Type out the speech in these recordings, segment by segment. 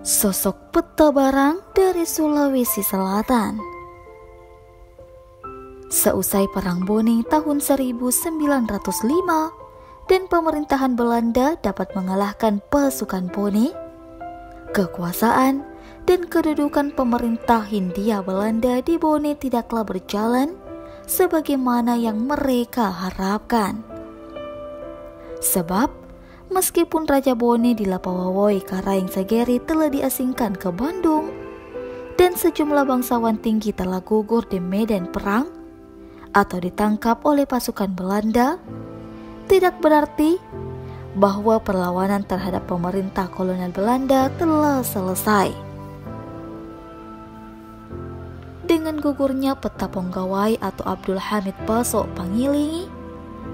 Sosok Peta Barang dari Sulawesi Selatan. Seusai Perang Bone tahun 1905 dan pemerintahan Belanda dapat mengalahkan pasukan Bone, kekuasaan dan kedudukan pemerintah Hindia Belanda di Bone tidaklah berjalan sebagaimana yang mereka harapkan. Sebab meskipun Raja Bone di Lapawawoi Karaeng Sageri telah diasingkan ke Bandung dan sejumlah bangsawan tinggi telah gugur di medan perang atau ditangkap oleh pasukan Belanda, tidak berarti bahwa perlawanan terhadap pemerintah kolonial Belanda telah selesai. Dengan gugurnya Peta Ponggawai atau Abdul Hamid Baso Pangilingi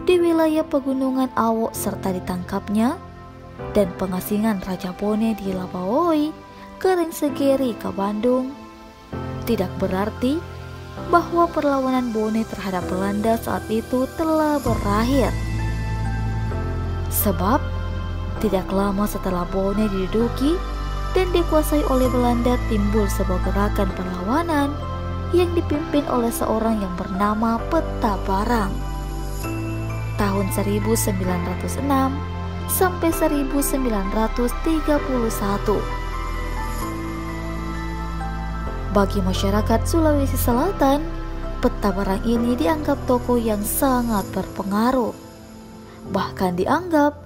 di wilayah pegunungan Awo serta ditangkapnya dan pengasingan Raja Bone di Lapawoi Karaeng Sageri ke Bandung, tidak berarti bahwa perlawanan Bone terhadap Belanda saat itu telah berakhir. Sebab tidak lama setelah Bone diduduki dan dikuasai oleh Belanda, timbul sebuah gerakan perlawanan yang dipimpin oleh seorang yang bernama Peta Barang tahun 1906 sampai 1931. Bagi masyarakat Sulawesi Selatan, Peta Barang ini dianggap tokoh yang sangat berpengaruh. Bahkan dianggap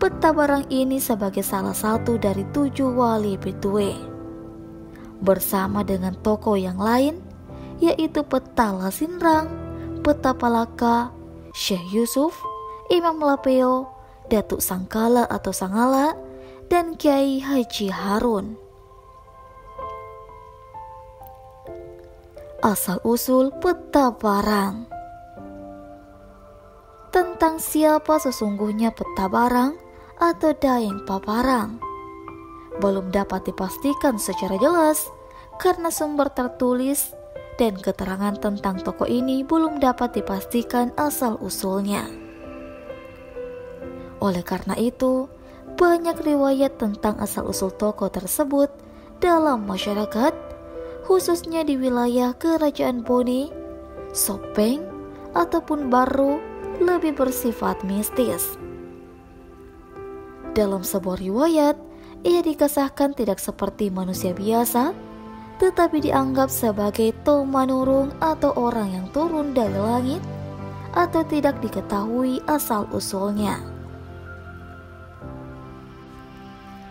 Peta Barang ini sebagai salah satu dari 7 wali Betue, bersama dengan tokoh yang lain yaitu Peta Lasinrang, Peta Palaka, Syekh Yusuf, Imam Lapeo, Datuk Sangkala atau Sangala, dan Kiai Haji Harun. Asal-usul Peta Barang. Tentang siapa sesungguhnya Peta Barang atau Daeng Paparang belum dapat dipastikan secara jelas karena sumber tertulis dan keterangan tentang tokoh ini belum dapat dipastikan asal-usulnya. Oleh karena itu, banyak riwayat tentang asal-usul tokoh tersebut dalam masyarakat, khususnya di wilayah Kerajaan Bone, Sopeng, ataupun Baru, lebih bersifat mistis. Dalam sebuah riwayat, ia dikisahkan tidak seperti manusia biasa, tetapi dianggap sebagai Tomanurung atau orang yang turun dari langit atau tidak diketahui asal-usulnya.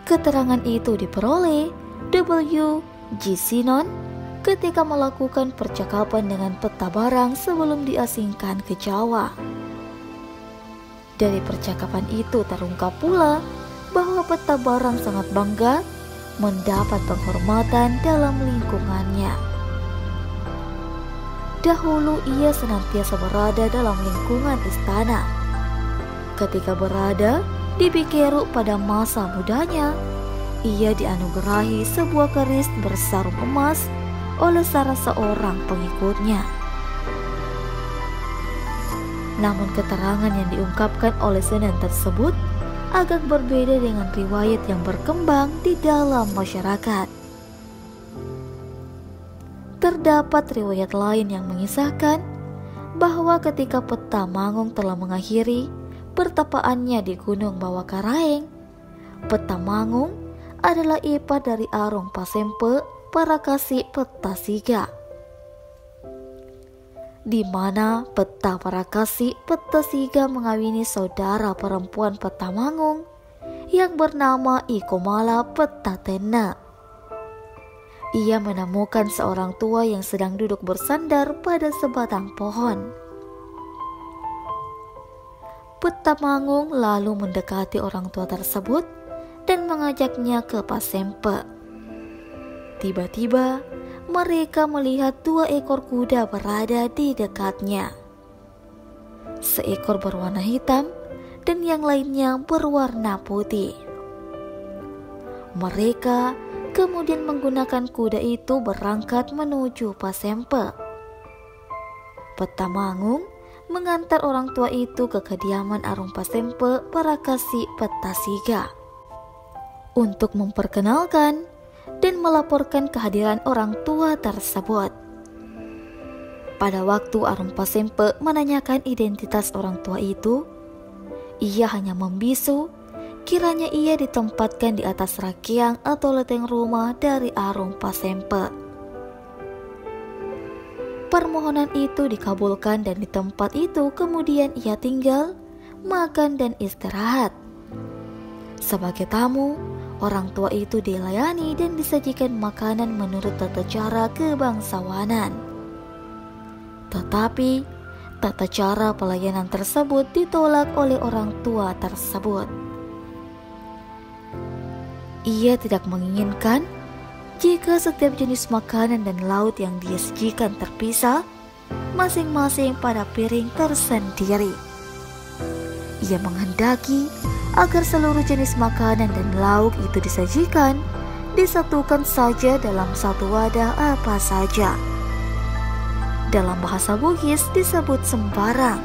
Keterangan itu diperoleh W. G. Sinon ketika melakukan percakapan dengan Peta Barang sebelum diasingkan ke Jawa. Dari percakapan itu terungkap pula bahwa Peta Barang sangat bangga mendapat penghormatan dalam lingkungannya. Dahulu ia senantiasa berada dalam lingkungan istana. Ketika berada di Bikeru pada masa mudanya, ia dianugerahi sebuah keris bersarung emas oleh salah seorang pengikutnya. Namun keterangan yang diungkapkan oleh Sinon tersebut agak berbeda dengan riwayat yang berkembang di dalam masyarakat. Terdapat riwayat lain yang mengisahkan bahwa ketika Peta Mangung telah mengakhiri pertapaannya di Gunung Bawah Karaeng, Peta Mangung adalah ipar dari Arung Pasempe Parakasi Peta Siga, di mana Peta Parakasi Peta Siga mengawini saudara perempuan Peta Mangung yang bernama Ikomala Peta Tena. Ia menemukan seorang tua yang sedang duduk bersandar pada sebatang pohon. Peta Mangung lalu mendekati orang tua tersebut dan mengajaknya ke Pasempe. Tiba-tiba mereka melihat 2 ekor kuda berada di dekatnya. Seekor berwarna hitam dan yang lainnya berwarna putih. Mereka kemudian menggunakan kuda itu berangkat menuju Pasempe. Peta Mangung mengantar orang tua itu ke kediaman Arung Pasempe Parakasi Peta Siga untuk memperkenalkan dan melaporkan kehadiran orang tua tersebut. Pada waktu Arung Pasempe menanyakan identitas orang tua itu, ia hanya membisu kiranya ia ditempatkan di atas rakiang atau loteng rumah dari Arung Pasempe. Permohonan itu dikabulkan dan di tempat itu kemudian ia tinggal, makan dan istirahat. Sebagai tamu, orang tua itu dilayani dan disajikan makanan menurut tata cara kebangsawanan. Tetapi, tata cara pelayanan tersebut ditolak oleh orang tua tersebut. Ia tidak menginginkan jika setiap jenis makanan dan laut yang dia sajikan terpisah, masing-masing pada piring tersendiri. Ia menghendaki agar seluruh jenis makanan dan lauk itu disajikan, disatukan saja dalam satu wadah apa saja. Dalam bahasa Bugis disebut sembarang.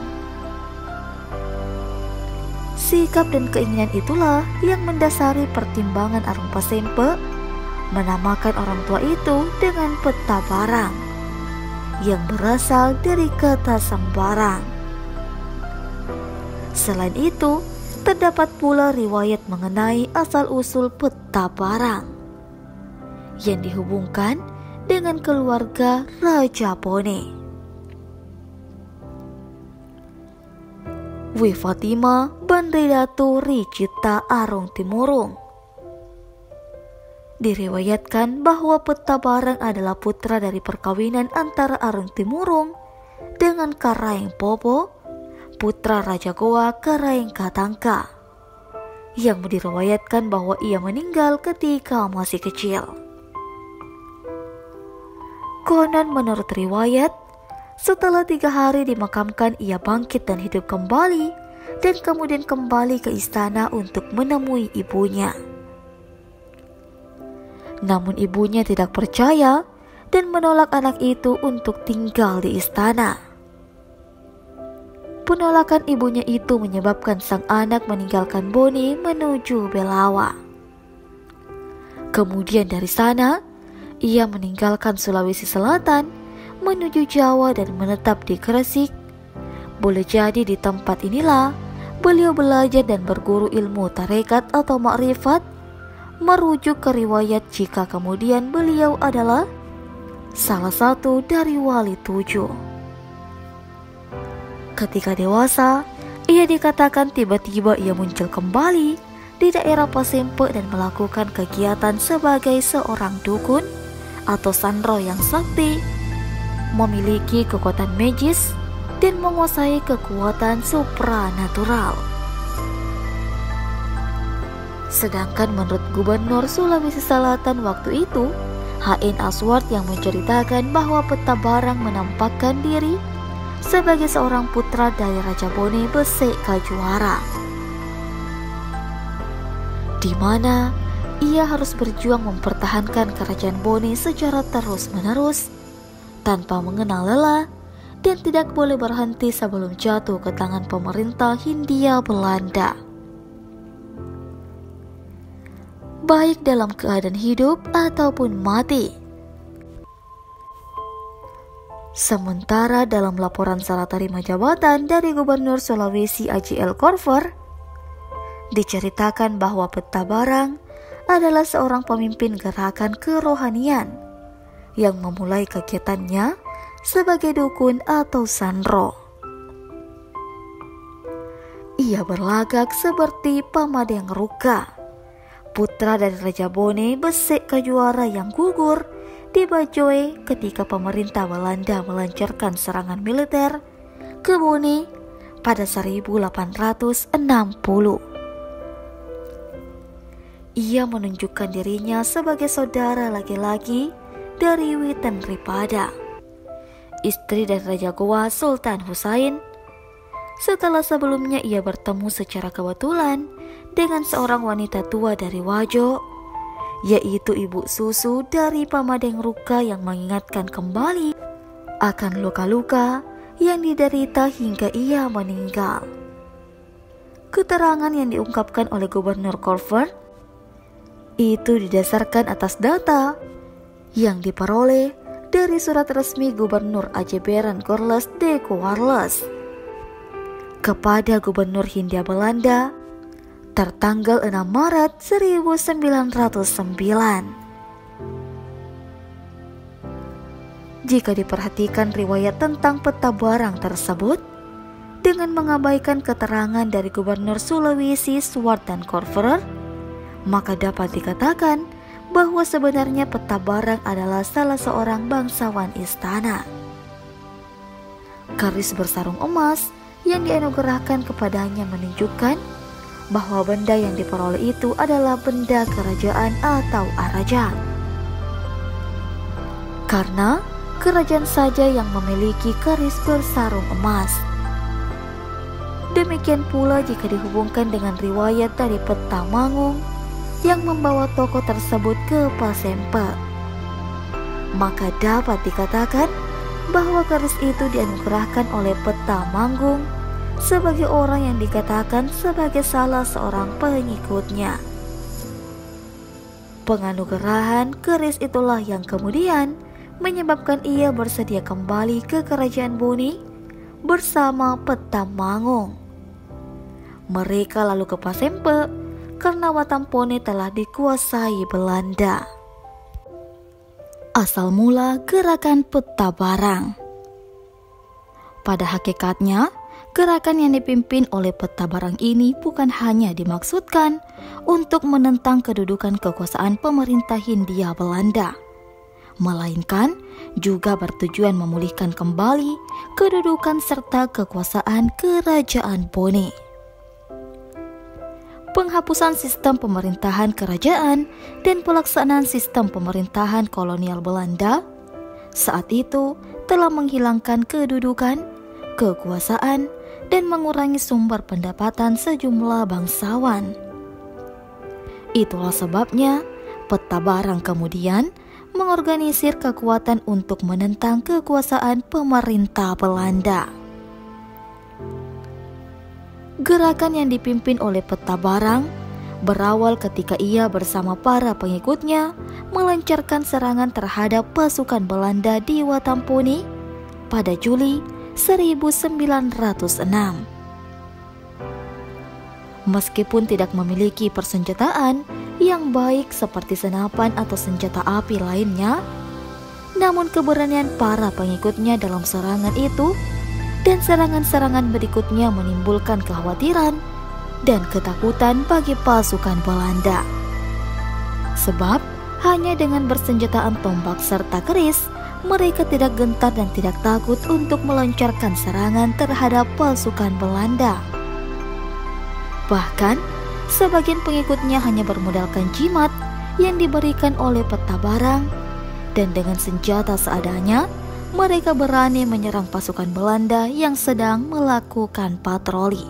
Sikap dan keinginan itulah yang mendasari pertimbangan Arung Pasempe menamakan orang tua itu dengan Petabarang, yang berasal dari kata sembarang. Selain itu, terdapat pula riwayat mengenai asal-usul Petabarang yang dihubungkan dengan keluarga Rajabone. Wi Fatima Bandridatu Ricita Arung Timurung. Diriwayatkan bahwa Petabarang adalah putra dari perkawinan antara Arung Timurung dengan Karaeng Popo, putra Raja Goa Karaeng Katangka, yang diriwayatkan bahwa ia meninggal ketika masih kecil. Konon menurut riwayat, setelah 3 hari dimakamkan ia bangkit dan hidup kembali, dan kemudian kembali ke istana untuk menemui ibunya. Namun ibunya tidak percaya dan menolak anak itu untuk tinggal di istana. Penolakan ibunya itu menyebabkan sang anak meninggalkan Bone menuju Belawa. Kemudian dari sana, ia meninggalkan Sulawesi Selatan menuju Jawa dan menetap di Gresik. Boleh jadi di tempat inilah beliau belajar dan berguru ilmu tarekat atau makrifat, merujuk ke riwayat jika kemudian beliau adalah salah satu dari wali 7. Ketika dewasa, ia dikatakan tiba-tiba ia muncul kembali di daerah Pasempe dan melakukan kegiatan sebagai seorang dukun atau sandro yang sakti, memiliki kekuatan magis dan menguasai kekuatan supranatural. Sedangkan menurut Gubernur Sulawesi Selatan waktu itu, H.N. Asward, yang menceritakan bahwa Petabarang menampakkan diri sebagai seorang putra dari Raja Bone Besek Kajuara, di mana ia harus berjuang mempertahankan kerajaan Bone secara terus-menerus tanpa mengenal lelah dan tidak boleh berhenti sebelum jatuh ke tangan pemerintah Hindia Belanda, baik dalam keadaan hidup ataupun mati. Sementara dalam laporan salah terima jabatan dari Gubernur Sulawesi A.J.L. Korver, diceritakan bahwa Petabarang adalah seorang pemimpin gerakan kerohanian yang memulai kegiatannya sebagai dukun atau sandro. Ia berlagak seperti Pamadeng Ruka, putra dari Raja Bone Besek Kajuara yang gugur di Bajoe ketika pemerintah Belanda melancarkan serangan militer ke Bone pada 1860. Ia menunjukkan dirinya sebagai saudara laki-laki dari Witen Ripada, istri dari Raja Goa Sultan Husain, setelah sebelumnya ia bertemu secara kebetulan dengan seorang wanita tua dari Wajo, yaitu ibu susu dari Pamadeng Ruka, yang mengingatkan kembali akan luka-luka yang diderita hingga ia meninggal. Keterangan yang diungkapkan oleh Gubernur Korver itu didasarkan atas data yang diperoleh dari surat resmi Gubernur Aceh Beren Corles de Corles kepada Gubernur Hindia Belanda tertanggal 6 Maret 1909. Jika diperhatikan riwayat tentang peta barang tersebut, dengan mengabaikan keterangan dari Gubernur Sulawesi Swart dan Korver, maka dapat dikatakan bahwa sebenarnya peta barang adalah salah seorang bangsawan istana. Keris bersarung emas yang dianugerahkan kepadanya menunjukkan bahwa benda yang diperoleh itu adalah benda kerajaan atau arajan. Karena kerajaan saja yang memiliki keris bersarung emas. Demikian pula jika dihubungkan dengan riwayat dari peta Mangung yang membawa tokoh tersebut ke Pasempe, maka dapat dikatakan bahwa keris itu dianugerahkan oleh peta Mangung sebagai orang yang dikatakan sebagai salah seorang pengikutnya. Penganugerahan keris itulah yang kemudian menyebabkan ia bersedia kembali ke kerajaan Boni bersama peta Mangung. Mereka lalu ke Pasempe karena Watampone telah dikuasai Belanda. Asal mula gerakan peta barang. Pada hakikatnya, gerakan yang dipimpin oleh peta barang ini bukan hanya dimaksudkan untuk menentang kedudukan kekuasaan pemerintah Hindia Belanda, melainkan juga bertujuan memulihkan kembali kedudukan serta kekuasaan kerajaan Boni. Penghapusan sistem pemerintahan kerajaan dan pelaksanaan sistem pemerintahan kolonial Belanda saat itu telah menghilangkan kedudukan, kekuasaan, dan mengurangi sumber pendapatan sejumlah bangsawan. Itulah sebabnya peta barang kemudian mengorganisir kekuatan untuk menentang kekuasaan pemerintah Belanda. Gerakan yang dipimpin oleh peta barang berawal ketika ia bersama para pengikutnya melancarkan serangan terhadap pasukan Belanda di Watampone pada Juli 1906. Meskipun tidak memiliki persenjataan yang baik seperti senapan atau senjata api lainnya, namun keberanian para pengikutnya dalam serangan itu dan serangan-serangan berikutnya menimbulkan kekhawatiran dan ketakutan bagi pasukan Belanda. Sebab hanya dengan bersenjataan tombak serta keris, mereka tidak gentar dan tidak takut untuk melancarkan serangan terhadap pasukan Belanda. Bahkan, sebagian pengikutnya hanya bermodalkan jimat yang diberikan oleh peta barang, dan dengan senjata seadanya, mereka berani menyerang pasukan Belanda yang sedang melakukan patroli.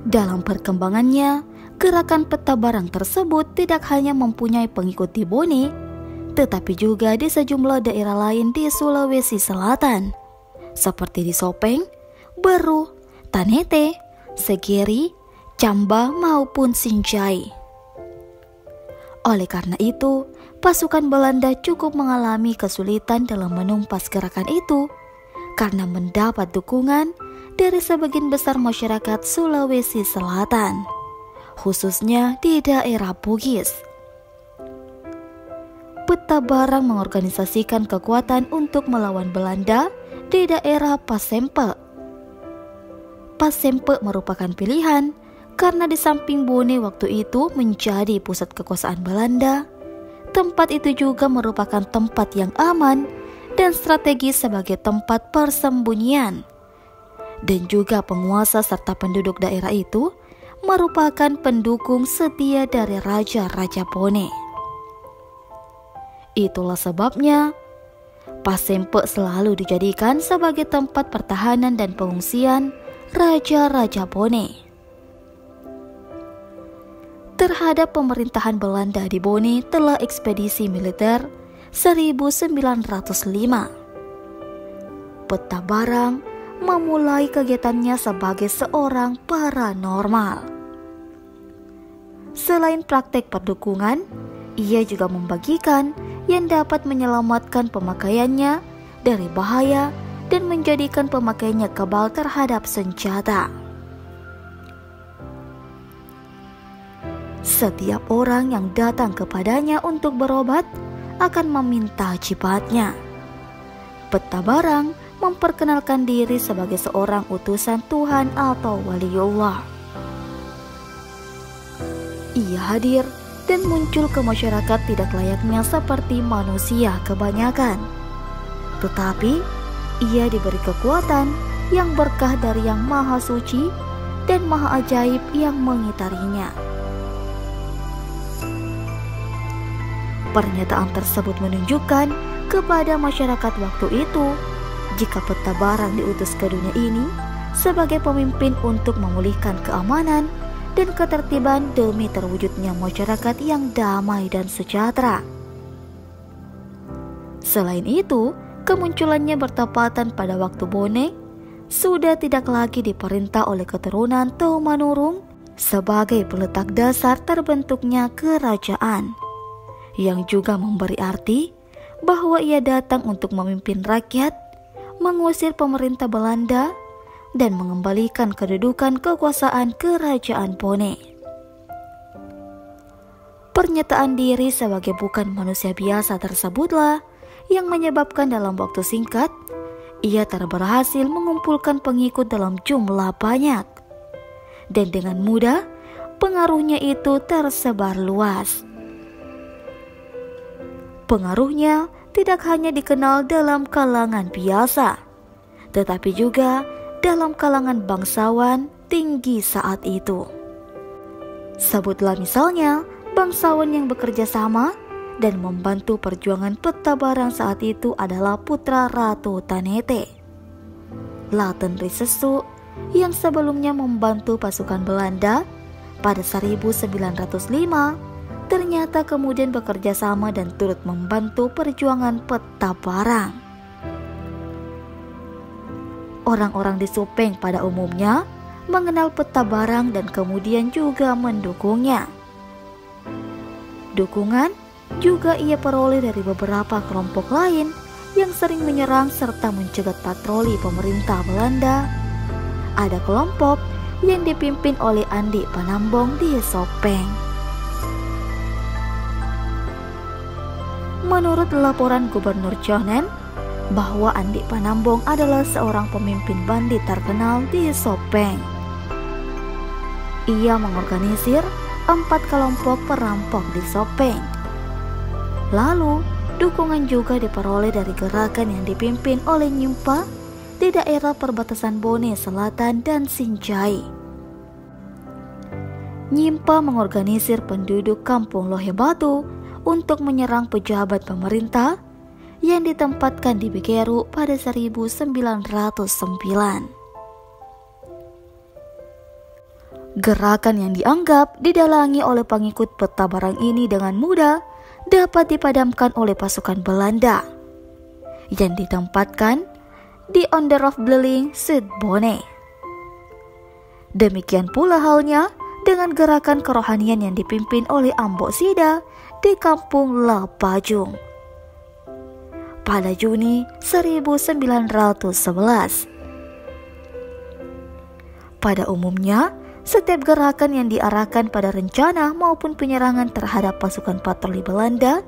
Dalam perkembangannya, gerakan peta barang tersebut tidak hanya mempunyai pengikut di Boni, tetapi juga di sejumlah daerah lain di Sulawesi Selatan, seperti di Sopeng, Beru, Tanete, Segeri, Camba maupun Sinjai. Oleh karena itu, pasukan Belanda cukup mengalami kesulitan dalam menumpas gerakan itu karena mendapat dukungan dari sebagian besar masyarakat Sulawesi Selatan, khususnya di daerah Bugis. Peta barang mengorganisasikan kekuatan untuk melawan Belanda di daerah Pasempe. Pasempe merupakan pilihan karena di samping Bone waktu itu menjadi pusat kekuasaan Belanda, tempat itu juga merupakan tempat yang aman dan strategis sebagai tempat persembunyian. Dan juga penguasa serta penduduk daerah itu merupakan pendukung setia dari Raja-Raja Bone. Itulah sebabnya Pasempe selalu dijadikan sebagai tempat pertahanan dan pengungsian Raja-Raja Bone. Terhadap pemerintahan Belanda di Bone telah ekspedisi militer 1905. Peta barang memulai kegiatannya sebagai seorang paranormal. Selain praktek perdukungan, ia juga membagikan yang dapat menyelamatkan pemakaiannya dari bahaya dan menjadikan pemakainya kebal terhadap senjata. Setiap orang yang datang kepadanya untuk berobat akan meminta jibatnya. Peta barang memperkenalkan diri sebagai seorang utusan Tuhan atau waliullah. Ia hadir dan muncul ke masyarakat tidak layaknya seperti manusia kebanyakan. Tetapi ia diberi kekuatan yang berkah dari Yang Maha Suci dan Maha Ajaib yang mengitarinya. Pernyataan tersebut menunjukkan kepada masyarakat waktu itu jika peta barang diutus ke dunia ini sebagai pemimpin untuk memulihkan keamanan dan ketertiban demi terwujudnya masyarakat yang damai dan sejahtera. Selain itu, kemunculannya bertepatan pada waktu Bone sudah tidak lagi diperintah oleh keturunan Taumanurung sebagai peletak dasar terbentuknya kerajaan, yang juga memberi arti bahwa ia datang untuk memimpin rakyat, mengusir pemerintah Belanda, dan mengembalikan kedudukan kekuasaan kerajaan Bone. Pernyataan diri sebagai bukan manusia biasa tersebutlah yang menyebabkan dalam waktu singkat ia berhasil mengumpulkan pengikut dalam jumlah banyak, dan dengan mudah pengaruhnya itu tersebar luas. Pengaruhnya tidak hanya dikenal dalam kalangan biasa, tetapi juga dalam kalangan bangsawan tinggi saat itu. Sebutlah misalnya bangsawan yang bekerja sama dan membantu perjuangan peta barang saat itu adalah putra Ratu Tanete, Laten Risesu, yang sebelumnya membantu pasukan Belanda pada 1905, ternyata kemudian bekerja sama dan turut membantu perjuangan peta barang. Orang-orang di Sopeng pada umumnya mengenal peta barang dan kemudian juga mendukungnya. Dukungan juga ia peroleh dari beberapa kelompok lain yang sering menyerang serta mencegat patroli pemerintah Belanda. Ada kelompok yang dipimpin oleh Andi Panambong di Sopeng. Menurut laporan Gubernur Chonen, bahwa Andi Panambong adalah seorang pemimpin bandit terkenal di Sopeng. Ia mengorganisir 4 kelompok perampok di Sopeng. Lalu, dukungan juga diperoleh dari gerakan yang dipimpin oleh Nyimpa di daerah perbatasan Bone Selatan dan Sinjai. Nyimpa mengorganisir penduduk kampung Lohebatu untuk menyerang pejabat pemerintah yang ditempatkan di Bikeru pada 1909. Gerakan yang dianggap didalangi oleh pengikut peta barang ini dengan mudah dapat dipadamkan oleh pasukan Belanda yang ditempatkan di Onderhofbleling, Zuid-Bone. Demikian pula halnya dengan gerakan kerohanian yang dipimpin oleh Ambok Sida di kampung Lapajung pada Juni 1911. Pada umumnya, setiap gerakan yang diarahkan pada rencana maupun penyerangan terhadap pasukan patroli Belanda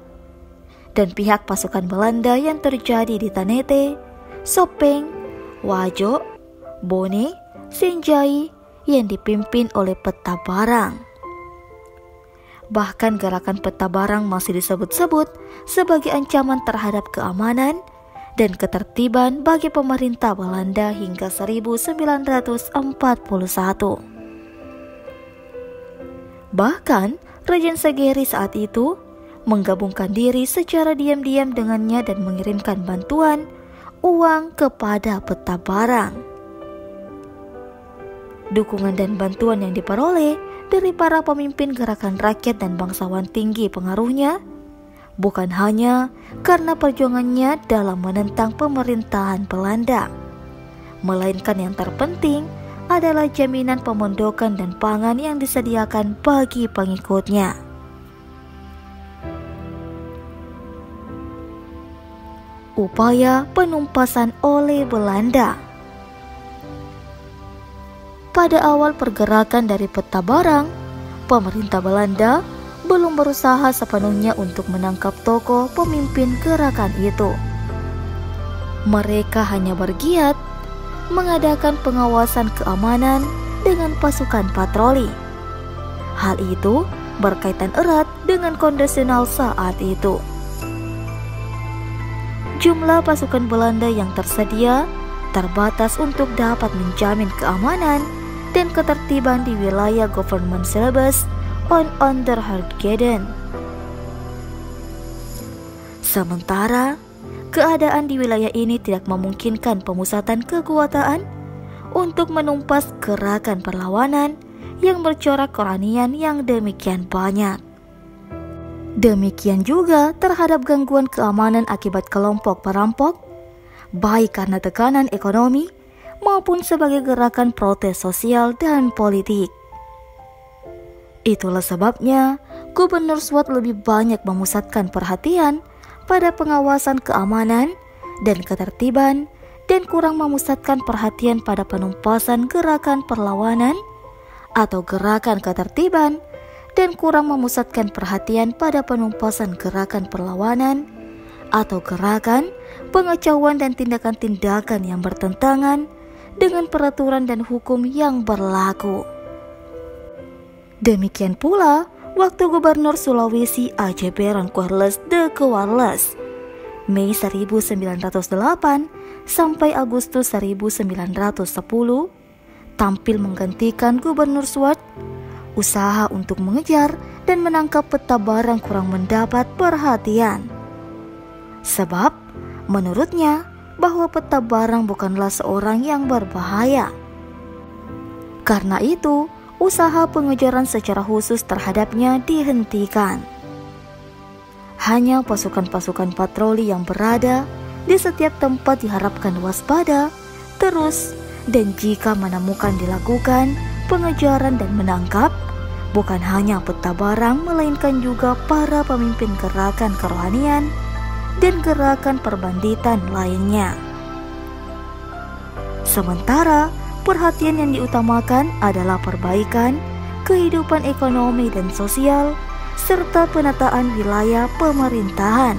dan pihak pasukan Belanda yang terjadi di Tanete, Sopeng, Wajo, Bone, Sinjai yang dipimpin oleh peta barang. Bahkan gerakan peta barang masih disebut-sebut sebagai ancaman terhadap keamanan dan ketertiban bagi pemerintah Belanda hingga 1941. Bahkan Raja Segeri saat itu menggabungkan diri secara diam-diam dengannya dan mengirimkan bantuan uang kepada peta barang. Dukungan dan bantuan yang diperoleh dari para pemimpin gerakan rakyat dan bangsawan tinggi pengaruhnya bukan hanya karena perjuangannya dalam menentang pemerintahan Belanda, melainkan yang terpenting adalah jaminan pemondokan dan pangan yang disediakan bagi pengikutnya. Upaya penumpasan oleh Belanda. Pada awal pergerakan dari peta barang, pemerintah Belanda belum berusaha sepenuhnya untuk menangkap tokoh pemimpin gerakan itu. Mereka hanya bergiat mengadakan pengawasan keamanan dengan pasukan patroli. Hal itu berkaitan erat dengan kondisional saat itu. Jumlah pasukan Belanda yang tersedia terbatas untuk dapat menjamin keamanan dan ketertiban di wilayah Government Syllabus on Onderhardgeden. Sementara keadaan di wilayah ini tidak memungkinkan pemusatan kekuatan untuk menumpas gerakan perlawanan yang bercorak kerohanian yang demikian banyak. Demikian juga terhadap gangguan keamanan akibat kelompok perampok, baik karena tekanan ekonomi maupun sebagai gerakan protes sosial dan politik. Itulah sebabnya Gubernur Swart lebih banyak memusatkan perhatian pada pengawasan keamanan dan ketertiban dan kurang memusatkan perhatian pada penumpasan gerakan perlawanan atau gerakan ketertiban dan kurang memusatkan perhatian pada penumpasan gerakan perlawanan atau gerakan pengacauan dan tindakan-tindakan yang bertentangan dengan peraturan dan hukum yang berlaku. Demikian pula waktu Gubernur Sulawesi A.J. Baron Cornelis de Cornelis, Mei 1908 sampai Agustus 1910, tampil menggantikan Gubernur Swart. Usaha untuk mengejar dan menangkap peta barang kurang mendapat perhatian. Sebab menurutnya bahwa peta barang bukanlah seorang yang berbahaya. Karena itu, usaha pengejaran secara khusus terhadapnya dihentikan. Hanya pasukan-pasukan patroli yang berada di setiap tempat diharapkan waspada terus, dan jika menemukan dilakukan pengejaran dan menangkap bukan hanya peta barang melainkan juga para pemimpin gerakan kerohanian dan gerakan perbanditan lainnya. Sementara perhatian yang diutamakan adalah perbaikan kehidupan ekonomi dan sosial serta penataan wilayah pemerintahan,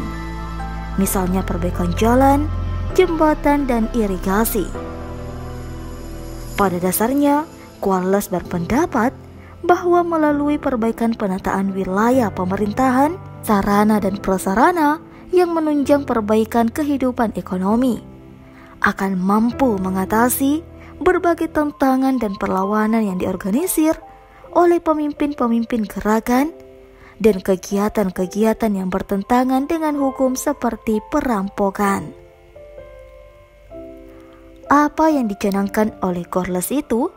misalnya perbaikan jalan, jembatan, dan irigasi. Pada dasarnya, Cornelis berpendapat bahwa melalui perbaikan penataan wilayah pemerintahan, sarana dan prasarana yang menunjang perbaikan kehidupan ekonomi akan mampu mengatasi berbagai tantangan dan perlawanan yang diorganisir oleh pemimpin-pemimpin gerakan dan kegiatan-kegiatan yang bertentangan dengan hukum seperti perampokan. Apa yang dicanangkan oleh Cornelis itu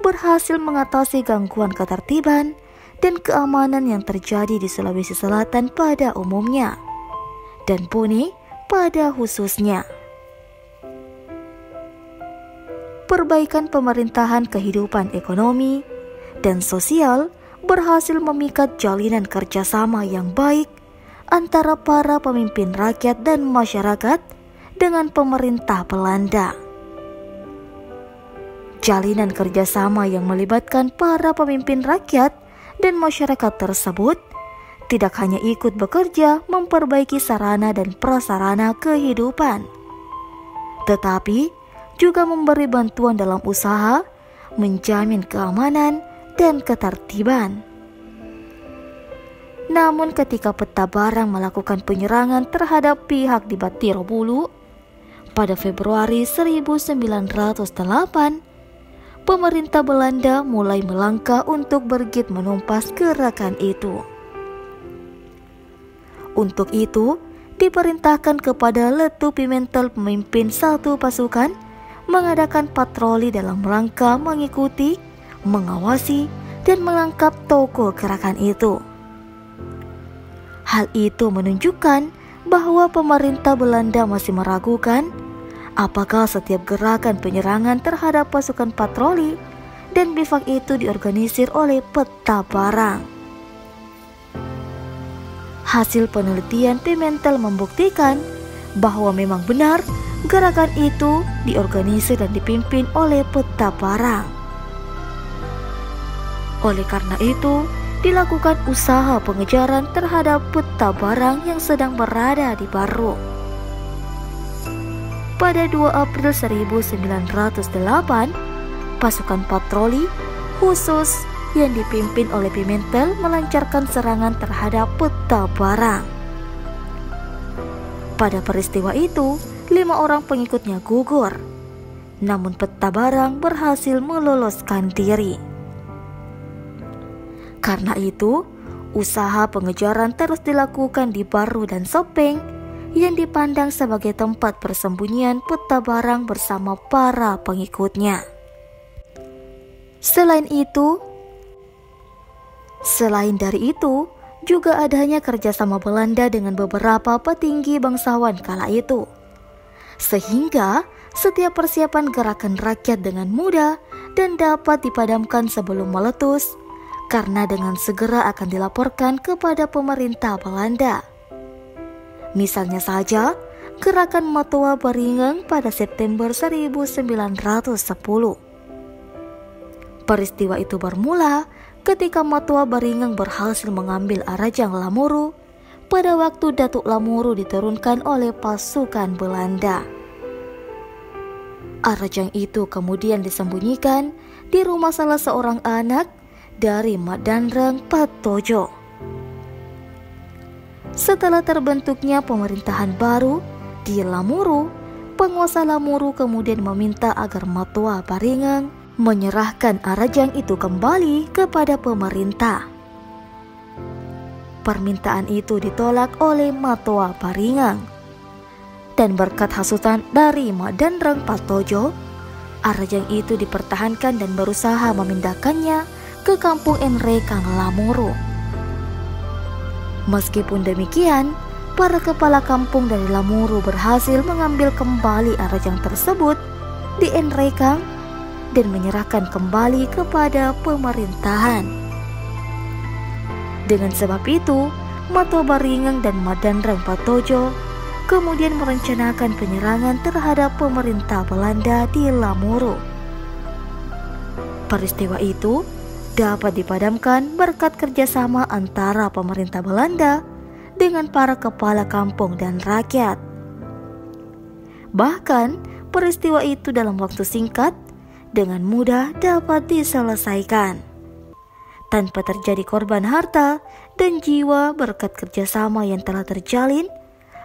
berhasil mengatasi gangguan ketertiban dan keamanan yang terjadi di Sulawesi Selatan pada umumnya, dan Bone pada khususnya. Perbaikan pemerintahan, kehidupan ekonomi dan sosial berhasil memikat jalinan kerjasama yang baik antara para pemimpin rakyat dan masyarakat dengan pemerintah Belanda. Jalinan kerjasama yang melibatkan para pemimpin rakyat dan masyarakat tersebut tidak hanya ikut bekerja memperbaiki sarana dan prasarana kehidupan, tetapi juga memberi bantuan dalam usaha menjamin keamanan dan ketertiban. Namun ketika peta barang melakukan penyerangan terhadap pihak di Batirobulu pada Februari 1908, pemerintah Belanda mulai melangkah untuk bergiat menumpas gerakan itu. Untuk itu, diperintahkan kepada Letu Pimentel, pemimpin satu pasukan, mengadakan patroli dalam rangka mengikuti, mengawasi, dan menangkap tokoh gerakan itu. Hal itu menunjukkan bahwa pemerintah Belanda masih meragukan apakah setiap gerakan penyerangan terhadap pasukan patroli dan bivak itu diorganisir oleh peta barang. Hasil penelitian Pimentel membuktikan bahwa memang benar gerakan itu diorganisir dan dipimpin oleh peta barang. Oleh karena itu, dilakukan usaha pengejaran terhadap peta barang yang sedang berada di Baruk. Pada 2 April 1908, pasukan patroli khusus yang dipimpin oleh Pimentel melancarkan serangan terhadap peta barang. Pada peristiwa itu, 5 orang pengikutnya gugur, namun peta barang berhasil meloloskan diri. Karena itu, usaha pengejaran terus dilakukan di Baru dan Sopeng yang dipandang sebagai tempat persembunyian peta barang bersama para pengikutnya. Selain dari itu, juga adanya kerjasama Belanda dengan beberapa petinggi bangsawan kala itu. Sehingga setiap persiapan gerakan rakyat dengan mudah dan dapat dipadamkan sebelum meletus, karena dengan segera akan dilaporkan kepada pemerintah Belanda. Misalnya saja, gerakan Matoa Baringeng pada September 1910. Peristiwa itu bermula ketika Matoa Baringeng berhasil mengambil Arajang Lamuru pada waktu Datuk Lamuru diturunkan oleh pasukan Belanda. Arajang itu kemudian disembunyikan di rumah salah seorang anak dari Mat Danreng Patojo. Setelah terbentuknya pemerintahan baru di Lamuru, penguasa Lamuru kemudian meminta agar Matoa Baringeng menyerahkan Arajang itu kembali kepada pemerintah. Permintaan itu ditolak oleh Matoa Baringeng, dan berkat hasutan dari Mak Danreng Patojo, Arajang itu dipertahankan dan berusaha memindahkannya ke kampung Enrekang Lamuru. Meskipun demikian, para kepala kampung dari Lamuru berhasil mengambil kembali Arajang tersebut di Enrekang dan menyerahkan kembali kepada pemerintahan. Dengan sebab itu, Matoa Baringeng dan Mat Danreng Patojo kemudian merencanakan penyerangan terhadap pemerintah Belanda di Lamuru. Peristiwa itu dapat dipadamkan berkat kerjasama antara pemerintah Belanda dengan para kepala kampung dan rakyat. Bahkan, peristiwa itu dalam waktu singkat dengan mudah dapat diselesaikan tanpa terjadi korban harta dan jiwa berkat kerjasama yang telah terjalin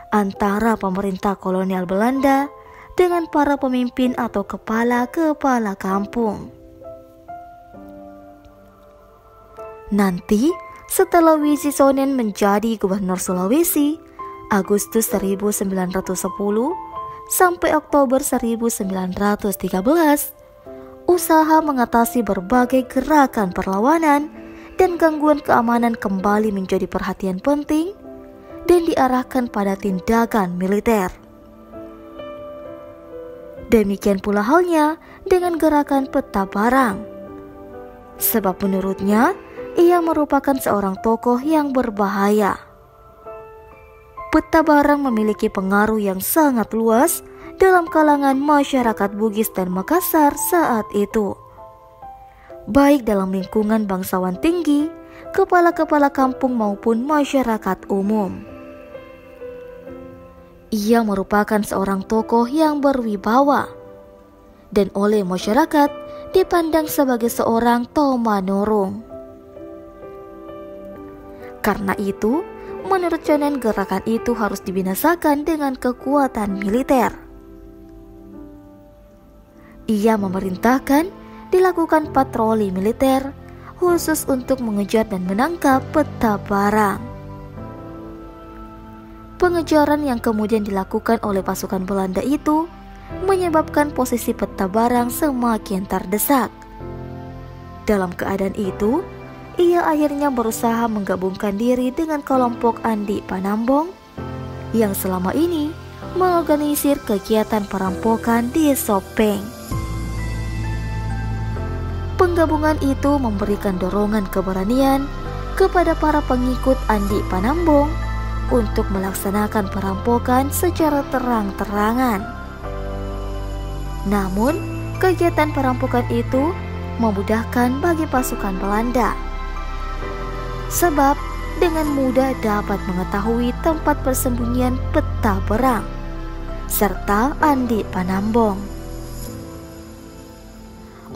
antara pemerintah kolonial Belanda dengan para pemimpin atau kepala-kepala kampung. Nanti, setelah Wisisonen menjadi gubernur Sulawesi, Agustus 1910 sampai Oktober 1913, usaha mengatasi berbagai gerakan perlawanan dan gangguan keamanan kembali menjadi perhatian penting dan diarahkan pada tindakan militer. Demikian pula halnya dengan gerakan peta barang, sebab menurutnya ia merupakan seorang tokoh yang berbahaya. Peta barang memiliki pengaruh yang sangat luas dalam kalangan masyarakat Bugis dan Makassar saat itu, baik dalam lingkungan bangsawan tinggi, kepala-kepala kampung maupun masyarakat umum. Ia merupakan seorang tokoh yang berwibawa dan oleh masyarakat dipandang sebagai seorang tomanurung. Karena itu, menurut Conen gerakan itu harus dibinasakan dengan kekuatan militer. Ia memerintahkan dilakukan patroli militer khusus untuk mengejar dan menangkap peta barang. Pengejaran yang kemudian dilakukan oleh pasukan Belanda itu menyebabkan posisi peta barang semakin terdesak. Dalam keadaan itu, ia akhirnya berusaha menggabungkan diri dengan kelompok Andi Panambong yang selama ini mengorganisir kegiatan perampokan di Sopeng. Penggabungan itu memberikan dorongan keberanian kepada para pengikut Andi Panambong untuk melaksanakan perampokan secara terang-terangan. Namun, kegiatan perampokan itu memudahkan bagi pasukan Belanda, sebab dengan mudah dapat mengetahui tempat persembunyian peta berang serta Andi Panambong.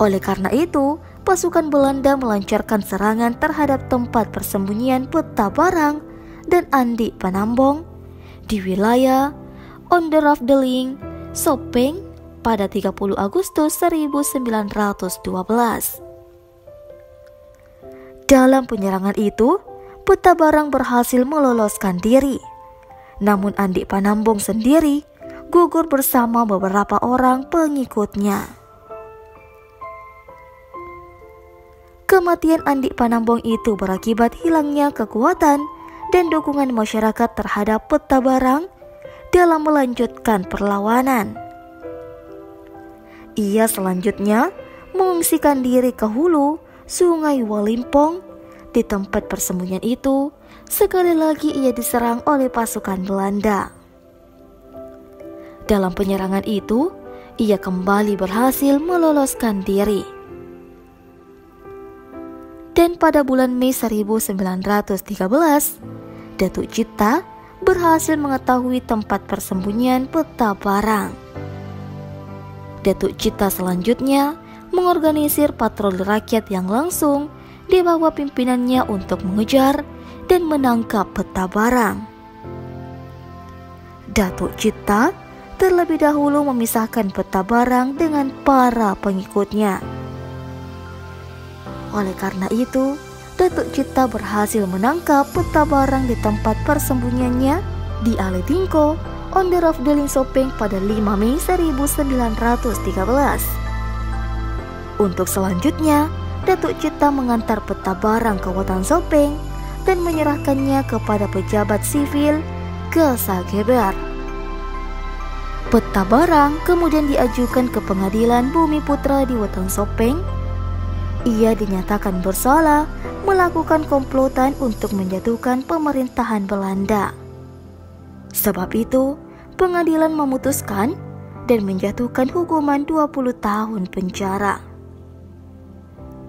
Oleh karena itu, pasukan Belanda melancarkan serangan terhadap tempat persembunyian peta barang dan Andi Panambong di wilayah Onderafdeling, Sopeng pada 30 Agustus 1912. Dalam penyerangan itu, peta barang berhasil meloloskan diri. Namun Andi Panambong sendiri gugur bersama beberapa orang pengikutnya. Kematian Andi Panambong itu berakibat hilangnya kekuatan dan dukungan masyarakat terhadap peta barang dalam melanjutkan perlawanan. Ia selanjutnya mengungsikan diri ke hulu Sungai Walimpong. Di tempat persembunyian itu, sekali lagi ia diserang oleh pasukan Belanda. Dalam penyerangan itu, ia kembali berhasil meloloskan diri. Dan pada bulan Mei 1913, Datuk Citta berhasil mengetahui tempat persembunyian peta barang. Datuk Citta selanjutnya mengorganisir patroli rakyat yang langsung di bawah pimpinannya untuk mengejar dan menangkap peta barang. Datuk Citta terlebih dahulu memisahkan peta barang dengan para pengikutnya. Oleh karena itu, Datuk Citta berhasil menangkap peta barang di tempat persembunyiannya di Aletingko, Onderafdeling Sopeng pada 5 Mei 1913. Untuk selanjutnya, Datuk Citta mengantar peta barang ke Wetan Sopeng dan menyerahkannya kepada pejabat sivil ke Sageber. Peta barang kemudian diajukan ke Pengadilan Bumiputra di Wetan Sopeng. Ia dinyatakan bersalah melakukan komplotan untuk menjatuhkan pemerintahan Belanda. Sebab itu, pengadilan memutuskan dan menjatuhkan hukuman 20 tahun penjara.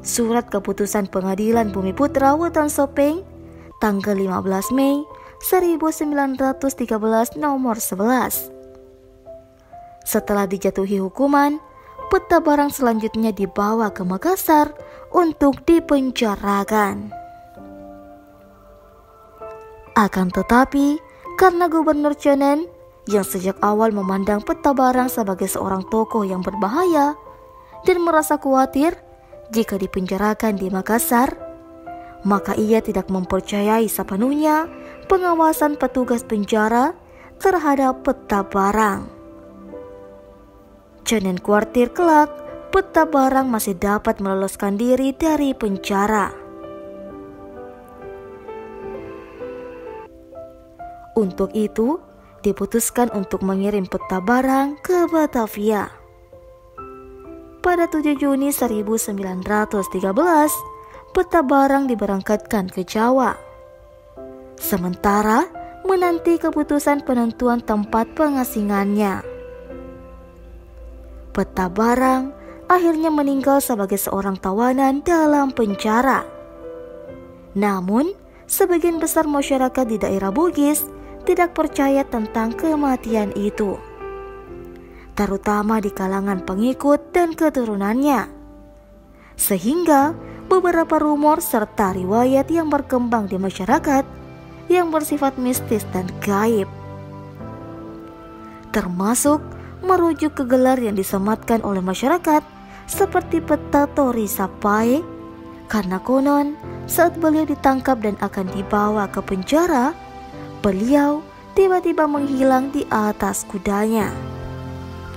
Surat keputusan Pengadilan Bumiputra Wetan Sopeng tanggal 15 Mei 1913 nomor 11. Setelah dijatuhi hukuman, peta barang selanjutnya dibawa ke Makassar untuk dipenjarakan. Akan tetapi, karena Gubernur Chenen yang sejak awal memandang peta barang sebagai seorang tokoh yang berbahaya dan merasa khawatir jika dipenjarakan di Makassar, maka ia tidak mempercayai sepenuhnya pengawasan petugas penjara terhadap peta barang. Chenen khawatir kelak peta barang masih dapat meloloskan diri dari penjara. Untuk itu, diputuskan untuk mengirim peta barang ke Batavia. Pada 7 Juni 1913, peta barang diberangkatkan ke Jawa. Sementara menanti keputusan penentuan tempat pengasingannya. Peta barang akhirnya meninggal sebagai seorang tawanan dalam penjara. Namun, sebagian besar masyarakat di daerah Bugis tidak percaya tentang kematian itu, terutama di kalangan pengikut dan keturunannya. Sehingga beberapa rumor serta riwayat yang berkembang di masyarakat yang bersifat mistis dan gaib, termasuk merujuk ke gelar yang disematkan oleh masyarakat seperti peta Tori Sapai, karena konon saat beliau ditangkap dan akan dibawa ke penjara, beliau tiba-tiba menghilang di atas kudanya.